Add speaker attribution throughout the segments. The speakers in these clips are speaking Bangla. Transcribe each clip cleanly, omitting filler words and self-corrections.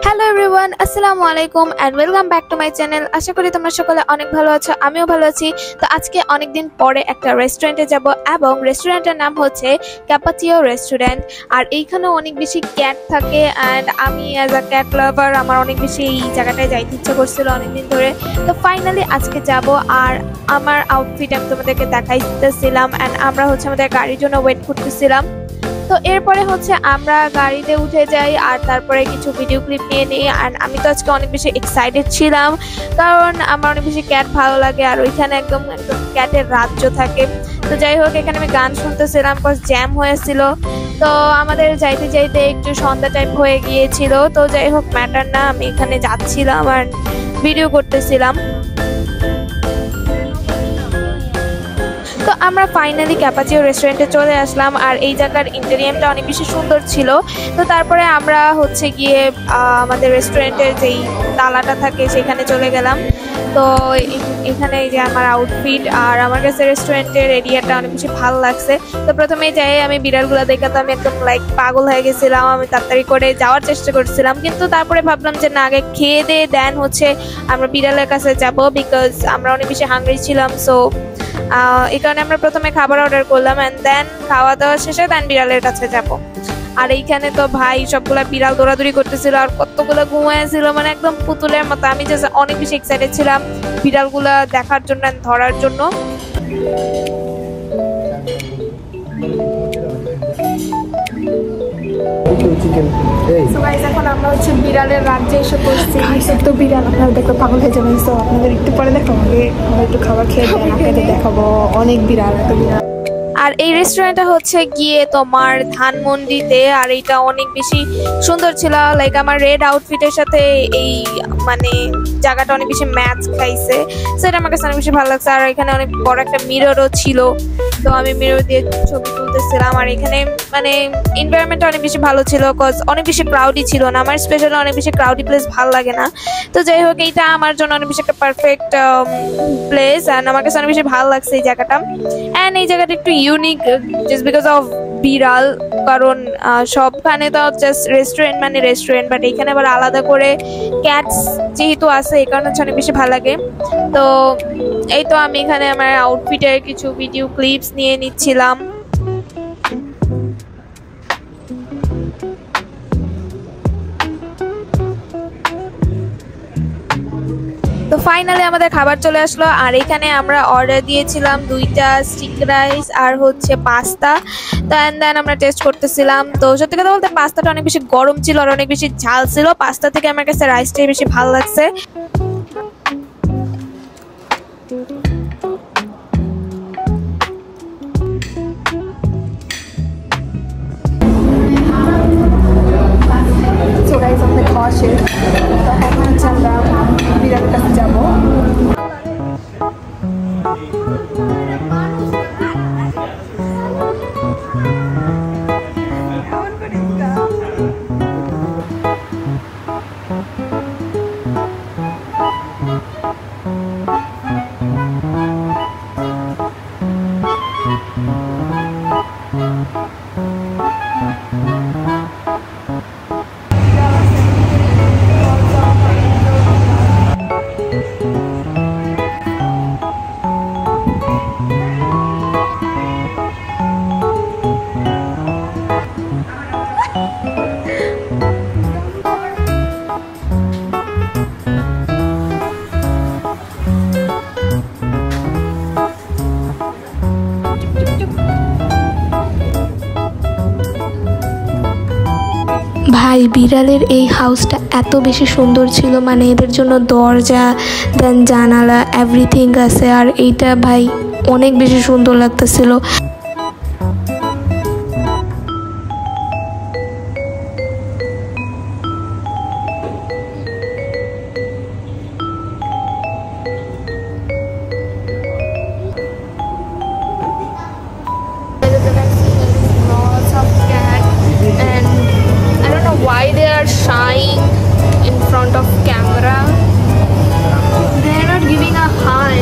Speaker 1: হ্যালো এভরিওয়ান, আসসালামু আলাইকুম and welcome back to my channel. আশা করি তোমরা সকলে অনেক ভালো আছো, আমিও ভালো আছি। তো আজকে অনেকদিন পরে একটা রেস্টুরেন্টে যাব এবং রেস্টুরেন্টের নাম হচ্ছে ক্যাপাচিও রেস্টুরেন্ট। আর এইখানে অনেক বেশি ক্যাট থাকে অ্যান্ড আমি অ্যাজ আ ক্যাট লাভার আমার অনেক বেশি এই জায়গাটায় যাইতে ইচ্ছে করছিল অনেকদিন ধরে। তো ফাইনালি আজকে যাব। আর আমার আউটফিট আমি তোমাদেরকে দেখাইতেছিলাম অ্যান্ড আমরা হচ্ছে আমাদের গাড়ির জন্য ওয়েট করতেছিলাম। তো এরপরে হচ্ছে আমরা গাড়িতে উঠে যাই আর তারপরে কিছু ভিডিও ক্লিপ নিয়ে নিই। আর আমি তো আজকে অনেক বেশি এক্সাইটেড ছিলাম কারণ আমার অনেক বেশি ক্যাট ভালো লাগে আর ওইখানে একদম ক্যাটের রাজ্য থাকে। তো যাই হোক, এখানে আমি গান শুনতেছিলাম বিকজ জ্যাম হয়েছিল। তো আমাদের যাইতে যাইতে একটু সন্ধ্যা টাইপ হয়ে গিয়েছিল। তো যাই হোক, ম্যাটার না, আমি এখানে যাচ্ছিলাম আর ভিডিও করতেছিলাম। তো আমরা ফাইনালি ক্যাপাচিও রেস্টুরেন্টে চলে আসলাম আর এই জায়গার ইন্টেরিয়ামটা অনেক বেশি সুন্দর ছিল। তো তারপরে আমরা হচ্ছে গিয়ে আমাদের রেস্টুরেন্টের যেই তালাটা থাকে সেখানে চলে গেলাম। তো এখানে এই যে আমার আউটফিট আর আমার কাছে রেস্টুরেন্টের এরিয়াটা অনেক বেশি ভালো লাগছে। তো প্রথমেই যাই আমি বিড়ালগুলো দেখে তো আমি একদম পাগল হয়ে গেছিলাম। আমি তাড়াতাড়ি করে যাওয়ার চেষ্টা করছিলাম, কিন্তু তারপরে ভাবলাম যে না, আগে খেয়ে দিয়ে দেন হচ্ছে আমরা বিড়ালের কাছে যাব বিকজ আমরা অনেক বেশি হাংরি ছিলাম। সো এই কারণে আমরা প্রথমে খাবার অর্ডার করলাম অ্যান্ড দেন খাওয়া দাওয়া শেষে দেন বিড়ালের কাছে যাব। আর এইখানে তো ভাই সবগুলা বিড়াল দৌড়াদৌড়ি করতেছিল আর কতগুলো ঘুমাইছিল, মানে একদম পুতুলের মতো। আমি যে অনেক বেশি এক্সাইটেড ছিলাম বিড়ালগুলা দেখার জন্য ধরার জন্য। এখন আমরা হচ্ছে বিড়ালের রাজ্যে এসে পড়ছি। তো বিড়াল আপনারা দেখতে পাগল হয়ে যাবেন। তো আপনাদের একটু পরে দেখাবো, আমরা একটু খাবার খেয়ে আপনাদের দেখাবো অনেক বিড়াল, এত বিড়াল। আর এই রেস্টুরেন্টটা হচ্ছে গিয়ে তোমার ধানমন্ডিতে আর এইটা অনেক বেশি সুন্দর ছিল। লাইক আমার রেড আউটফিটের সাথে এই মানে জায়গাটা অনেক বেশি ম্যাচ খাইছে, সেটা আমার কাছে অনেক বেশি ভালো লাগছে। আর এখানে অনেক বড় একটা মিররও ছিল, তো আমি মিরর দিয়ে ছবি তুলতেছিলাম। আর এখানে মানে এনভায়রনমেন্টটা অনেক বেশি ভালো ছিল কজ অনেক বেশি ক্রাউডি ছিল না। আমার স্পেশালি অনেক বেশি ক্রাউডি প্লেস ভালো লাগে না। তো যাই হোক, এইটা আমার জন্য অনেক বেশি একটা পারফেক্ট প্লেস অ্যান্ড আমার কাছে অনেক বেশি ভালো লাগছে এই জায়গাটা। অ্যান্ড এই জায়গাটা একটু ইউনিক জাস্ট বিকজ অফ বিড়াল, কারণ সবখানে তো জাস্ট রেস্টুরেন্ট মানে রেস্টুরেন্ট, বাট এখানে আবার আলাদা করে ক্যাটস যেহেতু আছে এই কারণে হচ্ছে অনেক বেশি ভালো লাগে। তো এই তো আমি এখানে আমার আউটফিটের কিছু ভিডিও ক্লিপস নিয়ে নিচ্ছিলাম। তো ফাইনালি আমাদের খাবার চলে আসলো আর এখানে আমরা অর্ডার দিয়েছিলাম 2টা স্টিক রাইস আর হচ্ছে পাস্তা। তো অ্যান্ড দেন আমরা টেস্ট করতেছিলাম। তো সত্যি কথা বলতে পাস্তাটা অনেক বেশি গরম ছিল আর অনেক বেশি ঝাল ছিল। পাস্তা থেকে আমার কাছে রাইসটাই বেশি ভালো লাগছে। খাওয়া শেষ, তো এখন হচ্ছে আমরা বিড়ালের কাছে যাবো। ভাই বিড়ালের এই হাউসটা এত বেশি সুন্দর ছিল, মানে এদের জন্য দরজা দেন জানালা এভরিথিং আছে। আর এইটা ভাই অনেক বেশি সুন্দর লাগতেছিল। Why they are shying in front of camera? They are not giving a hi.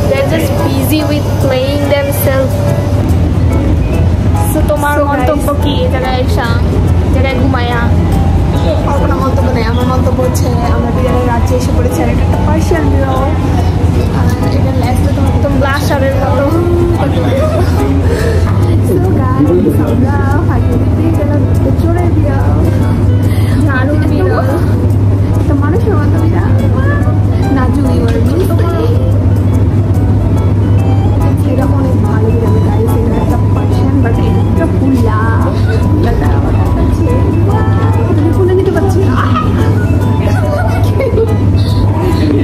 Speaker 1: They are just busy with playing themselves. তোমার মন্তব্য কি জায়গায় এসা জায়গায় ঘুমায়া? কোনো মন্তব্য নেই আমার। হচ্ছে আমরা বিড়ালের রাজ্যে এসে পড়েছি। আর এটা একটা পার্সিয়ান বিড়াল, আর এটা লেজটা তো একদম ব্লাশারের মতো। আমরা ফাইনালি পেয়ে গেলাম চোরের বিড়াল, ঝাড়ুর বিড়াল, একটা মানুষের মতো বিড়াল। নাজু এটা অনেক ভালো বিড়াল গাইস। এটা একটা পার্সিয়ান বাট এটা পুল্লা পুল্লাটা আমার কাছে খুলে নিতে পারছি না,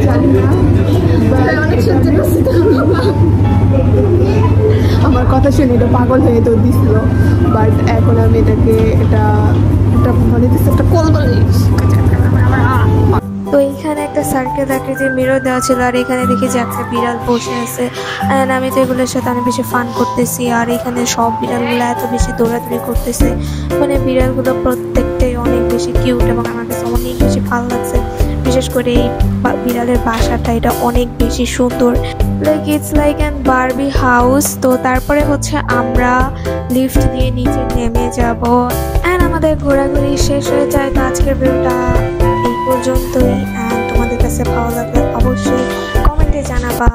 Speaker 1: জানি না অনেক সহ্য করছি। আমার কথা শুনে এটা পাগল হয়ে তো দিছিল, বাট এখন আমি এটাকে এটা এটা মানে দিচ্ছে একটা কল বলে।
Speaker 2: তো এইখানে একটা সার্কেল আকৃতির মিরর দেওয়া ছিল, আর এখানে দেখি যে একটা বিড়াল বসে আছে। অ্যান্ড আমি তো এগুলোর সাথে অনেক বেশি ফান করতেছি। আর এখানে সব বিড়ালগুলো এত বেশি দৌড়াদৌড়ি করতেছে, মানে বিড়ালগুলো প্রত্যেকটাই অনেক বেশি কিউট এবং আমার কাছে অনেক বেশি ভালো লাগছে। বিশেষ করে এই বিড়ালের বাসাটা, এটা অনেক বেশি সুন্দর, like it's like an Barbie house. তো তারপরে হচ্ছে আমরা লিফট দিয়ে নিচে নেমে যাব, অ্যান্ড আমাদের ঘোরাঘুরি শেষ হয়ে যায়। তো আজকের ভিডিওটা এই পর্যন্তই, অ্যান্ড তোমাদের কাছে ভালো লাগলে অবশ্যই কমেন্টে জানাবা।